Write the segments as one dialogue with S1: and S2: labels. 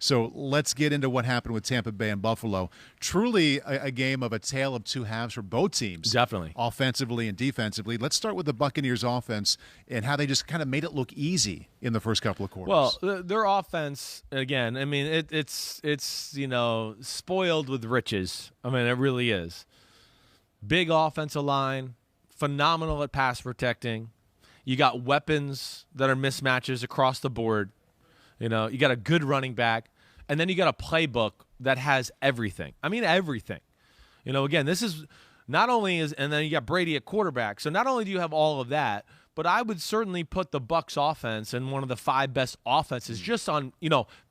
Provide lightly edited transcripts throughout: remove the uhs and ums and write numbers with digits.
S1: So let's get into what happened with Tampa Bay and Buffalo. Truly a game of a tale of two halves for both teams.
S2: Definitely.
S1: Offensively and defensively. Let's start with the Buccaneers offense and how they just kind of made it look easy in the first couple of quarters.
S2: Well, their offense, again, I mean, it's spoiled with riches. I mean, it really is. Big offensive line, phenomenal at pass protecting. You got weapons that are mismatches across the board. You got a good running back. And then you got a playbook that has everything. I mean, everything. Again, this is not only and then you got Brady at quarterback. So not only do you have all of that, but I would certainly put the Bucs offense in one of the 5 best offenses just on,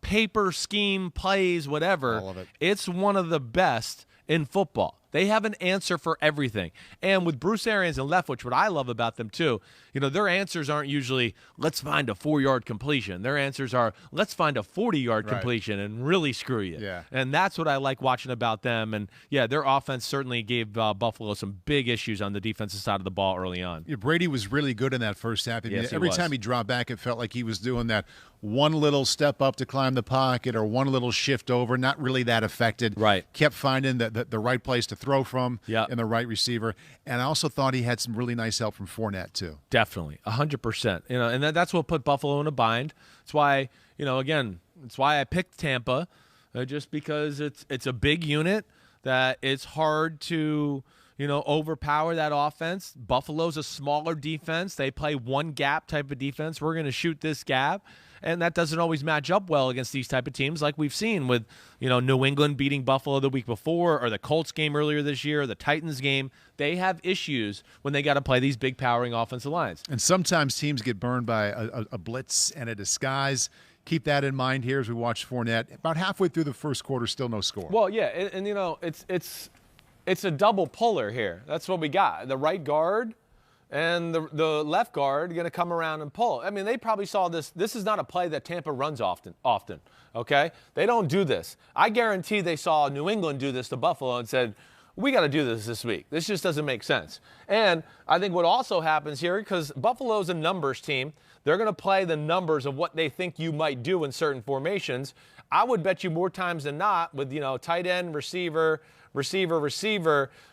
S2: paper, scheme, plays, whatever.
S1: All of it.
S2: It's one of the best in football. They have an answer for everything. And with Bruce Arians and Leftwich, what I love about them too, their answers aren't usually, let's find a 4-yard completion. Their answers are, let's find a 40-yard completion and really screw you.
S1: Yeah.
S2: And that's what I like watching about them. And, yeah, their offense certainly gave Buffalo some big issues on the defensive side of the ball early on.
S1: Yeah, Brady was really good in that first half.
S2: Yes,
S1: Every time he dropped back, it felt like he was doing that one little step up to climb the pocket or one little shift over, not really that affected.
S2: Right.
S1: Kept finding the right place to throw from and the right receiver. And I also thought he had some really nice help from Fournette, too.
S2: Definitely, 100%. And that's what put Buffalo in a bind. That's why, again, it's why I picked Tampa, just because it's a big unit that it's hard to, overpower that offense. Buffalo's a smaller defense. They play one gap type of defense. We're going to shoot this gap. And that doesn't always match up well against these type of teams like we've seen with, New England beating Buffalo the week before or the Colts game earlier this year or the Titans game. They have issues when they got to play these big powering offensive lines.
S1: And sometimes teams get burned by a blitz and a disguise. Keep that in mind here as we watch Fournette. About halfway through the first quarter, still no score.
S2: Well, yeah, and it's a double puller here. That's what we got. The right guard and the left guard going to come around and pull. I mean, they probably saw this. This is not a play that Tampa runs often, okay? They don't do this. I guarantee they saw New England do this to Buffalo and said, we got to do this week. This just doesn't make sense. And I think what also happens here, because Buffalo's a numbers team, they're going to play the numbers of what they think you might do in certain formations. I would bet you more times than not with, tight end, receiver,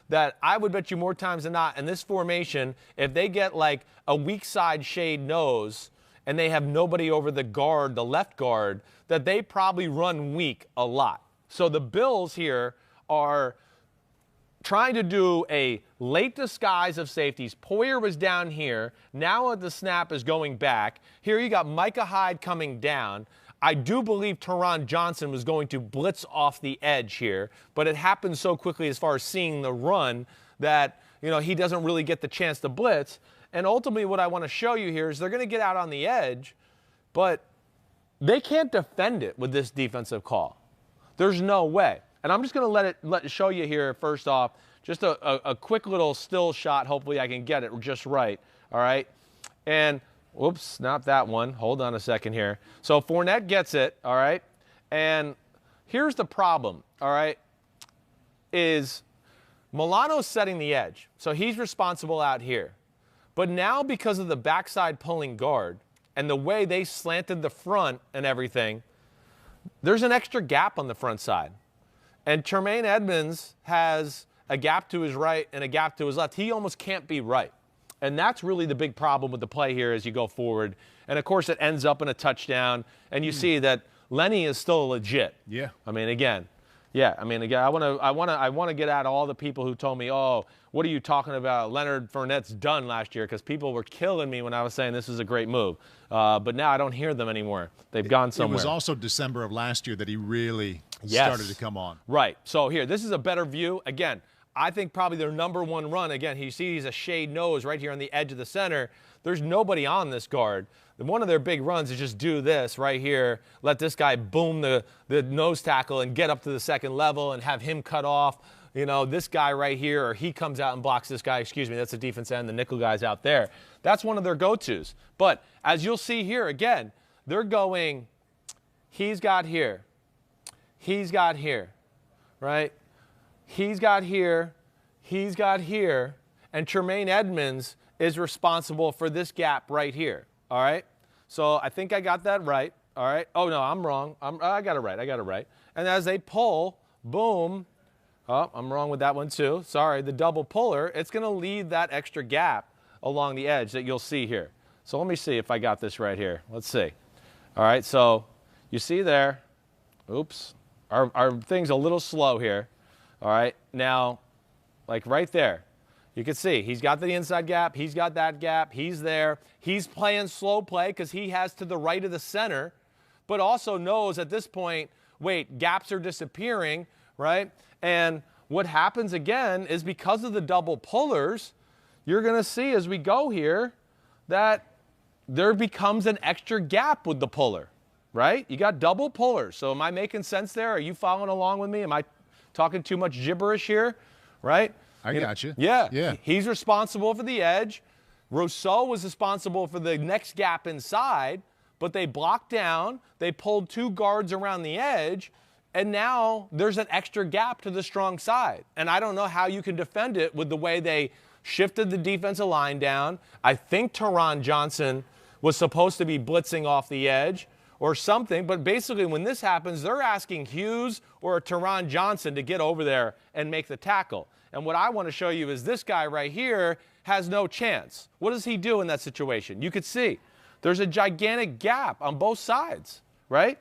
S2: that I would bet you more times than not in this formation, if they get like a weak side shade nose and they have nobody over the guard, the left guard, that they probably run weak a lot. So the Bills here are trying to do a late disguise of safeties. Poyer was down here. Now at the snap is going back. Here you got Micah Hyde coming down. I do believe Teron Johnson was going to blitz off the edge here, but it happened so quickly as far as seeing the run that, he doesn't really get the chance to blitz. And ultimately what I want to show you here is they're going to get out on the edge, but they can't defend it with this defensive call. There's no way. And I'm just going to let it show you here first off, just a quick little still shot. Hopefully I can get it just right, all right? And whoops, not that one. Hold on a second here. So Fournette gets it, all right? And here's the problem, all right, is Milano's setting the edge. So he's responsible out here. But now because of the backside pulling guard and the way they slanted the front and everything, there's an extra gap on the front side. And Tremaine Edmonds has a gap to his right and a gap to his left. He almost can't be right. And that's really the big problem with the play here as you go forward. And, of course, it ends up in a touchdown. And you see that Lenny is still legit.
S1: Yeah.
S2: I mean, again, I want to get at all the people who told me, oh, what are you talking about? Leonard Fournette's done last year, because people were killing me when I was saying this is a great move. But now I don't hear them anymore. They've gone somewhere.
S1: It was also December of last year that he really started to come on.
S2: Right. So here, this is a better view. Again, I think probably their number one run. Again, you see he's a shade nose right here on the edge of the center. There's nobody on this guard. And one of their big runs is just do this right here, let this guy boom the nose tackle and get up to the second level and have him cut off. This guy right here, or he comes out and blocks this guy. Excuse me, that's the defense end. The nickel guy's out there. That's one of their go-tos. But as you'll see here, again, they're going, he's got here, right? He's got here, and Tremaine Edmonds is responsible for this gap right here, all right? So I think I got that right. All right. Oh, no, I'm wrong. I got it right. And as they pull, boom. Oh, I'm wrong with that one too. Sorry, the double puller, it's going to leave that extra gap along the edge that you'll see here. So let me see if I got this right here. Let's see. All right, so you see there. Oops. Our thing's a little slow here. All right. Now, like right there, you can see he's got the inside gap. He's got that gap. He's there. He's playing slow play because he has to the right of the center, but also knows at this point, wait, gaps are disappearing, right? And what happens again is because of the double pullers, you're going to see as we go here that there becomes an extra gap with the puller, right? You got double pullers. So am I making sense there? Are you following along with me? Am I talking too much gibberish here, right?
S1: I got you.
S2: Yeah. He's responsible for the edge. Rousseau was responsible for the next gap inside, but they blocked down. They pulled 2 guards around the edge, and now there's an extra gap to the strong side. And I don't know how you can defend it with the way they shifted the defensive line down. I think Teron Johnson was supposed to be blitzing off the edge or something, but basically when this happens, they're asking Hughes or Teron Johnson to get over there and make the tackle. And what I want to show you is this guy right here has no chance. What does he do in that situation? You could see there's a gigantic gap on both sides, right?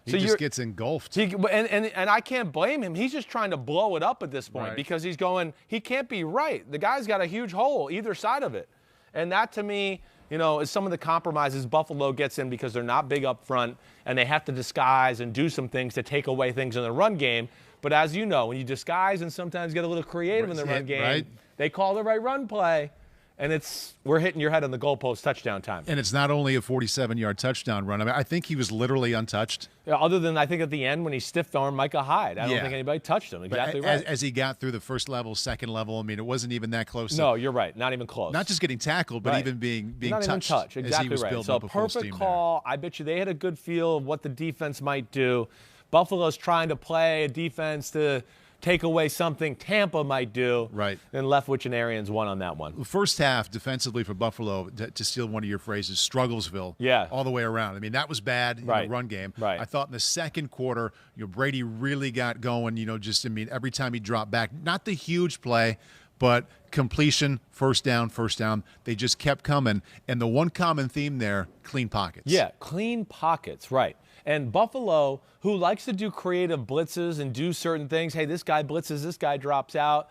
S1: He just gets engulfed.
S2: And I can't blame him. He's just trying to blow it up at this point because he's going, he can't be right. The guy's got a huge hole either side of it. And that to me, you know, is some of the compromises Buffalo gets in because they're not big up front and they have to disguise and do some things to take away things in the run game. But as you know, when you disguise and sometimes get a little creative in the run game, they call the right run play. And we're hitting your head on the goalpost touchdown time.
S1: And it's not only a 47-yard touchdown run. I mean, I think he was literally untouched.
S2: Yeah, other than, I think, at the end when he stiff-armed Micah Hyde. I don't think anybody touched him. Exactly right.
S1: As he got through the first level, second level, I mean, it wasn't even that close.
S2: No, you're right. Not even close.
S1: Not just getting tackled, but even being
S2: not
S1: touched.
S2: Even touch. Exactly
S1: as he was
S2: right. So
S1: up a full
S2: perfect
S1: steam
S2: call.
S1: there.
S2: I bet you they had a good feel of what the defense might do. Buffalo's trying to play a defense to take away something Tampa might do.
S1: Right.
S2: And Leftwich and Arians won on that one.
S1: The first half, defensively for Buffalo, to steal one of your phrases, Strugglesville.
S2: Yeah.
S1: All the way around. I mean, that was bad in the run game.
S2: Right.
S1: I thought in the second quarter, Brady really got going, every time he dropped back. Not the huge play, but completion, first down. They just kept coming. And the one common theme there, clean pockets.
S2: Yeah, clean pockets, right. And Buffalo, who likes to do creative blitzes and do certain things, hey, this guy blitzes, this guy drops out.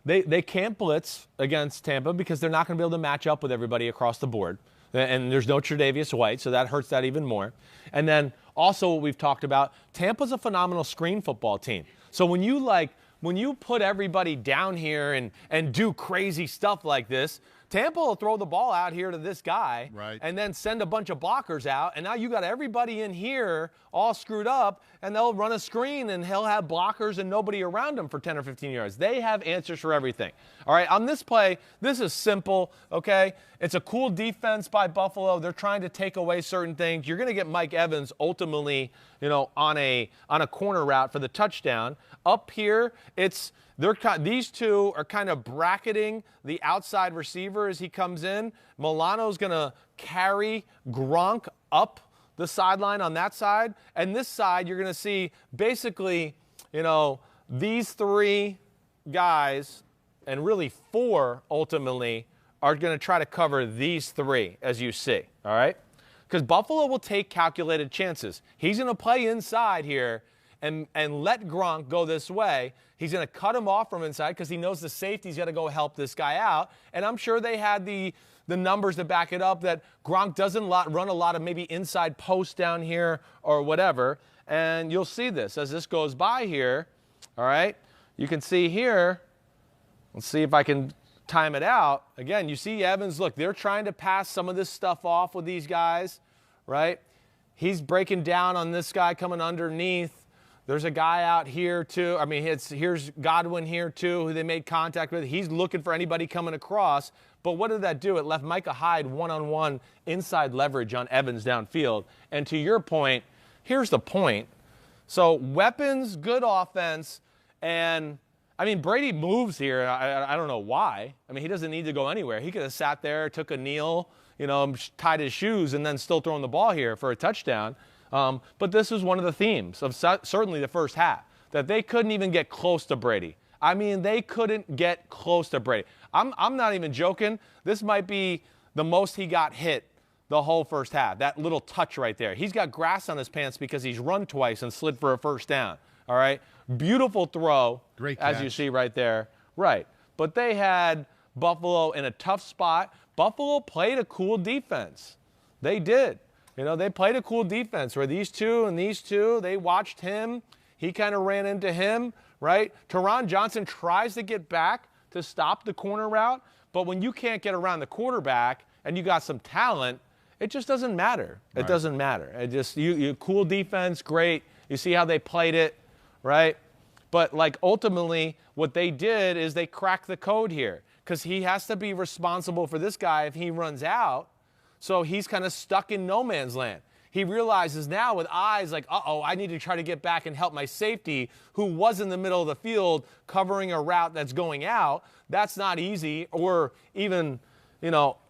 S2: They can't blitz against Tampa because they're not going to be able to match up with everybody across the board. And there's no Tre'Davious White, so that hurts that even more. And then also what we've talked about, Tampa's a phenomenal screen football team. So when you put everybody down here and do crazy stuff like this, Tampa will throw the ball out here to this guy and then send a bunch of blockers out. And now you got everybody in here all screwed up, and they'll run a screen, and he'll have blockers and nobody around him for 10 or 15 yards. They have answers for everything. All right, on this play, this is simple, okay? It's a cool defense by Buffalo. They're trying to take away certain things. You're going to get Mike Evans ultimately, on a corner route for the touchdown. Up here, these two are kind of bracketing the outside receiver as he comes in. Milano's going to carry Gronk up the sideline on that side. And this side, you're going to see basically, these 3 guys, and really 4 ultimately, are going to try to cover these 3, as you see. All right? Because Buffalo will take calculated chances. He's going to play inside here and let Gronk go this way. He's going to cut him off from inside because he knows the safety's got to go help this guy out. And I'm sure they had the numbers to back it up that Gronk doesn't run a lot of maybe inside posts down here or whatever. And you'll see this as this goes by here. All right? You can see here. Let's see if I can time it out. Again, you see Evans. Look, they're trying to pass some of this stuff off with these guys, right? He's breaking down on this guy coming underneath. There's a guy out here, too. I mean, here's Godwin here, too, who they made contact with. He's looking for anybody coming across. But what did that do? It left Micah Hyde one-on-one inside leverage on Evans downfield. And to your point, here's the point. So weapons, good offense, and, I mean, Brady moves here. I don't know why. I mean, he doesn't need to go anywhere. He could have sat there, took a kneel, tied his shoes and then still throwing the ball here for a touchdown. But this was one of the themes of certainly the first half, that they couldn't even get close to Brady. I mean, they couldn't get close to Brady. I'm not even joking. This might be the most he got hit the whole first half, that little touch right there. He's got grass on his pants because he's run twice and slid for a first down, all right? Beautiful throw,
S1: great catch,
S2: as you see right there. Right. But they had Buffalo in a tough spot. Buffalo played a cool defense. They did. They played a cool defense where these two, they watched him. He kind of ran into him, right? Taron Johnson tries to get back to stop the corner route, but when you can't get around the quarterback and you got some talent, it just doesn't matter. It doesn't matter. It just you cool defense, great. You see how they played it, right? But ultimately, what they did is they cracked the code here, because he has to be responsible for this guy if he runs out. So he's kind of stuck in no man's land. He realizes now with eyes like, I need to try to get back and help my safety, who was in the middle of the field covering a route that's going out. That's not easy or even,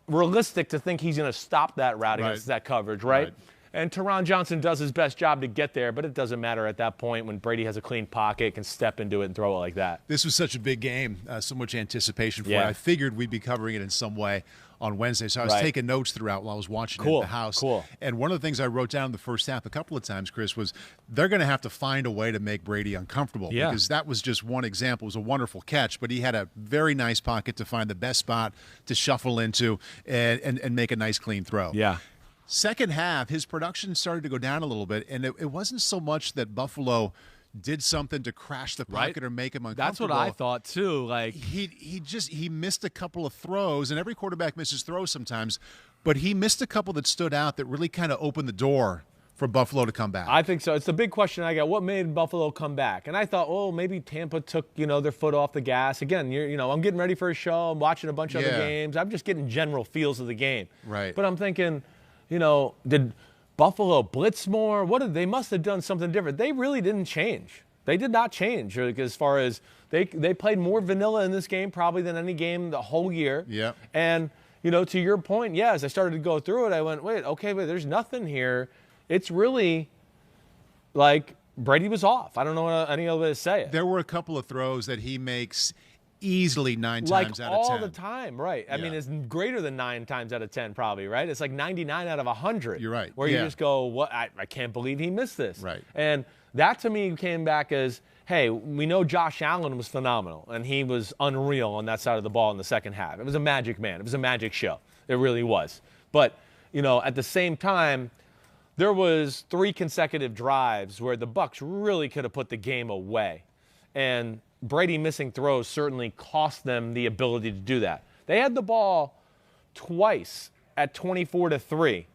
S2: realistic to think he's going to stop that route against that coverage, right? And Taron Johnson does his best job to get there, but it doesn't matter at that point when Brady has a clean pocket, can step into it and throw it like that.
S1: This was such a big game, so much anticipation for it. I figured we'd be covering it in some way on Wednesday, so I was taking notes throughout while I was watching it at the house. And one of the things I wrote down in the first half a couple of times, Chris, was they're going to have to find a way to make Brady uncomfortable, because that was just one example. It was a wonderful catch, but he had a very nice pocket to find the best spot to shuffle into and make a nice clean throw. Second half, his production started to go down a little bit, and it wasn't so much that Buffalo did something to crash the pocket or make him uncomfortable.
S2: That's what I thought too.
S1: He missed a couple of throws, and every quarterback misses throws sometimes, but he missed a couple that stood out that really kind of opened the door for Buffalo to come back.
S2: I think so. It's the big question I got. What made Buffalo come back? And I thought, maybe Tampa took, their foot off the gas. Again, I'm getting ready for a show. I'm watching a bunch of other games. I'm just getting general feels of the game.
S1: Right.
S2: But I'm thinking, did Buffalo blitz more? They must have done something different. They really didn't change. They did not change as far as they played more vanilla in this game probably than any game the whole year.
S1: Yeah.
S2: And, to your point, as I started to go through it, I went, wait, there's nothing here. It's really like Brady was off. I don't know any other way to say it.
S1: There were a couple of throws that he makes easily 9 times out of 10.
S2: All the time, right. I mean, it's greater than 9 times out of 10 probably, right? It's like 99 out of 100.
S1: You're right.
S2: Where you just go, what? I can't believe he missed this.
S1: Right.
S2: And that to me came back as, hey, we know Josh Allen was phenomenal, and he was unreal on that side of the ball in the second half. It was a magic man. It was a magic show. It really was. But, at the same time, there was 3 consecutive drives where the Bucs really could have put the game away. And Brady missing throws certainly cost them the ability to do that. They had the ball twice at 24-3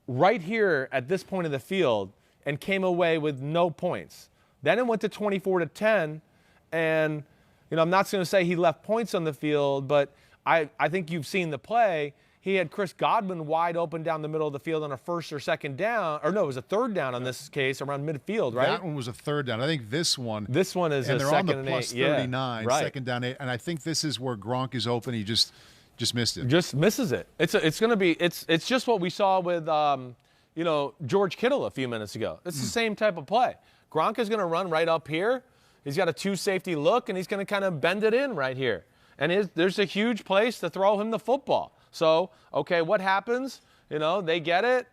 S2: right here at this point of the field and came away with no points. Then it went to 24-10, and I'm not going to say he left points on the field, but I think you've seen the play. He had Chris Godwin wide open down the middle of the field on a first or second down. Or no, it was a third down on this case around midfield, right?
S1: That one was a third down. I think this one
S2: is a second and 8.
S1: And they're on the plus 39,
S2: right.
S1: Second down 8. And I think this is where Gronk is open. He just missed it.
S2: Just misses it. It's going to be – it's just what we saw with, George Kittle a few minutes ago. It's the same type of play. Gronk is going to run right up here. He's got a 2-safety look, and he's going to kind of bend it in right here. And there's a huge place to throw him the football. So, okay, what happens? They get it.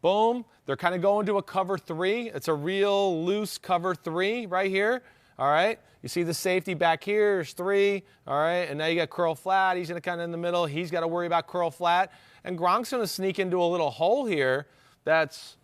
S2: Boom. They're kind of going to a cover 3. It's a real loose cover 3 right here. All right. You see the safety back here. There's 3. All right. And now you got curl flat. He's going to kind of in the middle. He's got to worry about curl flat. And Gronk's going to sneak into a little hole here that's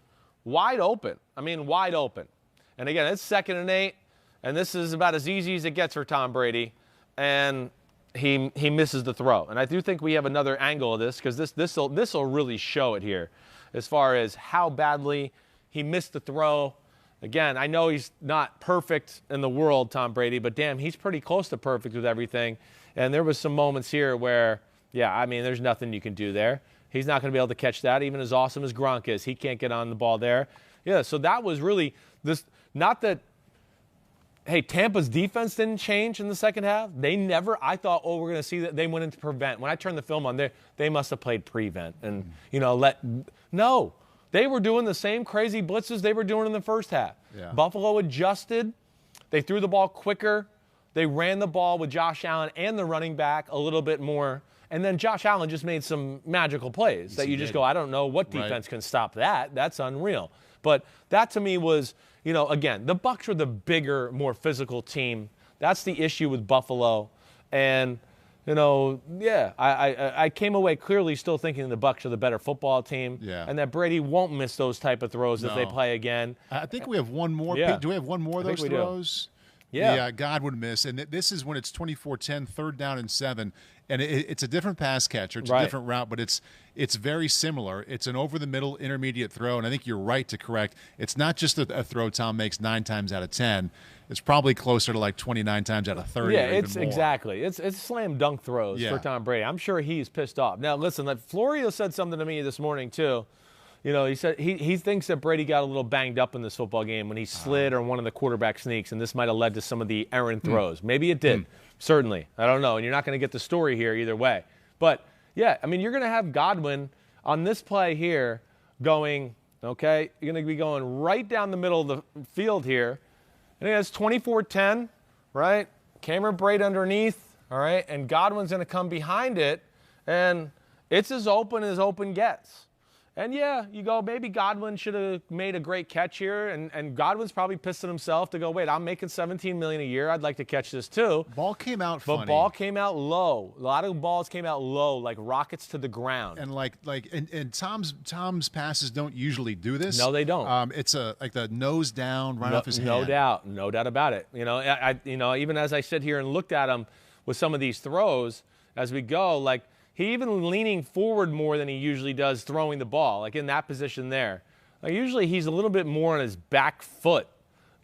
S2: wide open. I mean, wide open. And again, it's 2nd and 8. And this is about as easy as it gets for Tom Brady. And he misses the throw. And I do think we have another angle of this, because this will really show it here as far as how badly he missed the throw. Again, I know he's not perfect in the world, Tom Brady, but damn, he's pretty close to perfect with everything. And there was some moments here where, there's nothing you can do there. He's not going to be able to catch that, even as awesome as Gronk is. He can't get on the ball there. Yeah, so that was really this, not that hey, Tampa's defense didn't change in the second half. They never, I thought, we're going to see that they went into prevent. When I turned the film on, they must have played prevent and, no. They were doing the same crazy blitzes they were doing in the first half.
S1: Yeah.
S2: Buffalo adjusted. They threw the ball quicker. They ran the ball with Josh Allen and the running back a little bit more. And then Josh Allen just made some magical plays that you just go, I don't know what defense can stop that. That's unreal. But that to me was, again, the Bucs are the bigger, more physical team. That's the issue with Buffalo. And, I came away clearly still thinking the Bucs are the better football team.
S1: Yeah.
S2: And that Brady won't miss those type of throws if they play again.
S1: I think we have one more.
S2: Yeah.
S1: Do we have one more of those throws?
S2: Yeah.
S1: Yeah, Godwin missed. And this is when it's 24-10, 3rd down and 7. And it's a different pass catcher. It's a different route, but it's very similar. It's an over-the-middle intermediate throw, and I think you're right to correct. It's not just a throw Tom makes 9 times out of 10. It's probably closer to like 29 times out of 30.
S2: Yeah,
S1: or even more.
S2: Exactly. It's slam dunk throws for Tom Brady. I'm sure he's pissed off. Now, listen, Florio said something to me this morning, too. He said he thinks that Brady got a little banged up in this football game when he slid on one of the quarterback sneaks, and this might have led to some of the errant throws. Maybe it did. Certainly. I don't know. And you're not going to get the story here either way. But, yeah, I mean, you're going to have Godwin on this play here going, okay, you're going to be going right down the middle of the field here. And he has 24-10, right? Cameron Brate underneath, all right? And Godwin's going to come behind it, and it's as open gets. And, yeah, you go, maybe Godwin should have made a great catch here. And Godwin's probably pissed at himself to go, wait, I'm making $17 million a year. I'd like to catch this too.
S1: Ball came out funny.
S2: But ball came out low. A lot of balls came out low, like rockets to the ground.
S1: And and Tom's passes don't usually do this.
S2: No, they don't.
S1: It's like the nose down right off his hand.
S2: No doubt about it. Even as I sit here and looked at him with some of these throws as we go, like, he even leaning forward more than he usually does throwing the ball, like in that position there. Like usually he's a little bit more on his back foot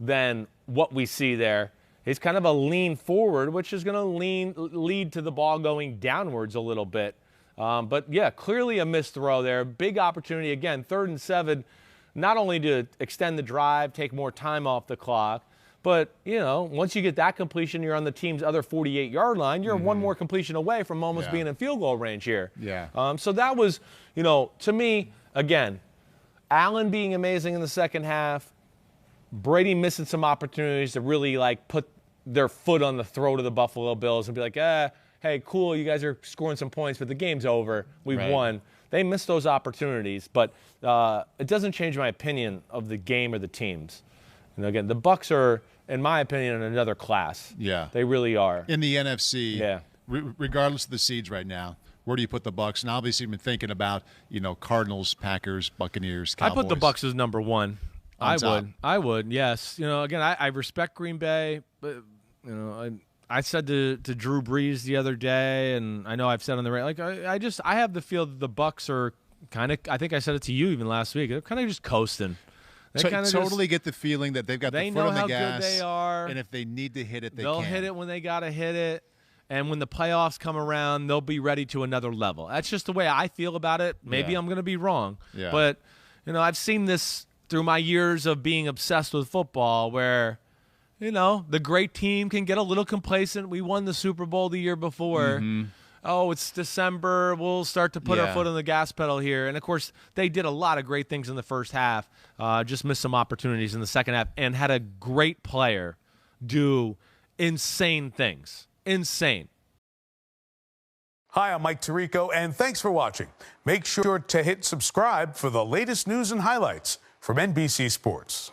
S2: than what we see there. He's kind of a lean forward, which is going to lead to the ball going downwards a little bit. But, yeah, clearly a missed throw there. Big opportunity. Again, 3rd and 7, not only to extend the drive, take more time off the clock, but, once you get that completion, you're on the team's other 48-yard line. You're one more completion away from almost being in field goal range here.
S1: Yeah.
S2: So that was, to me, again, Allen being amazing in the second half, Brady missing some opportunities to really, put their foot on the throat of the Buffalo Bills and be like, hey, cool, you guys are scoring some points, but the game's over. We've won. They missed those opportunities, but it doesn't change my opinion of the game or the teams. Again, the Bucs are, in my opinion, in another class.
S1: Yeah.
S2: They really are.
S1: In the NFC,
S2: yeah.
S1: Regardless of the seeds right now, where do you put the Bucs? And obviously you've been thinking about, Cardinals, Packers, Buccaneers, Cowboys.
S2: I put the Bucs as number 1. I would, yes. Again, I respect Green Bay, but, I said to Drew Brees the other day, and I know I've said on the radio, I have the feel that the Bucs are kind of, I think I said it to you even last week, they're kind of just coasting.
S1: They totally get the feeling that they've got the foot on the gas.
S2: They know how good they are.
S1: And if they need to hit it,
S2: they'll hit it when they got to hit it. And when the playoffs come around, they'll be ready to another level. That's just the way I feel about it. Maybe I'm going to be wrong.
S1: Yeah.
S2: But, I've seen this through my years of being obsessed with football where, the great team can get a little complacent. We won the Super Bowl the year before. Mm-hmm. Oh, it's December. We'll start to put our foot on the gas pedal here. And, of course, they did a lot of great things in the first half, just missed some opportunities in the second half, and had a great player do insane things. Insane.
S3: Hi, I'm Mike Tirico, and thanks for watching. Make sure to hit subscribe for the latest news and highlights from NBC Sports.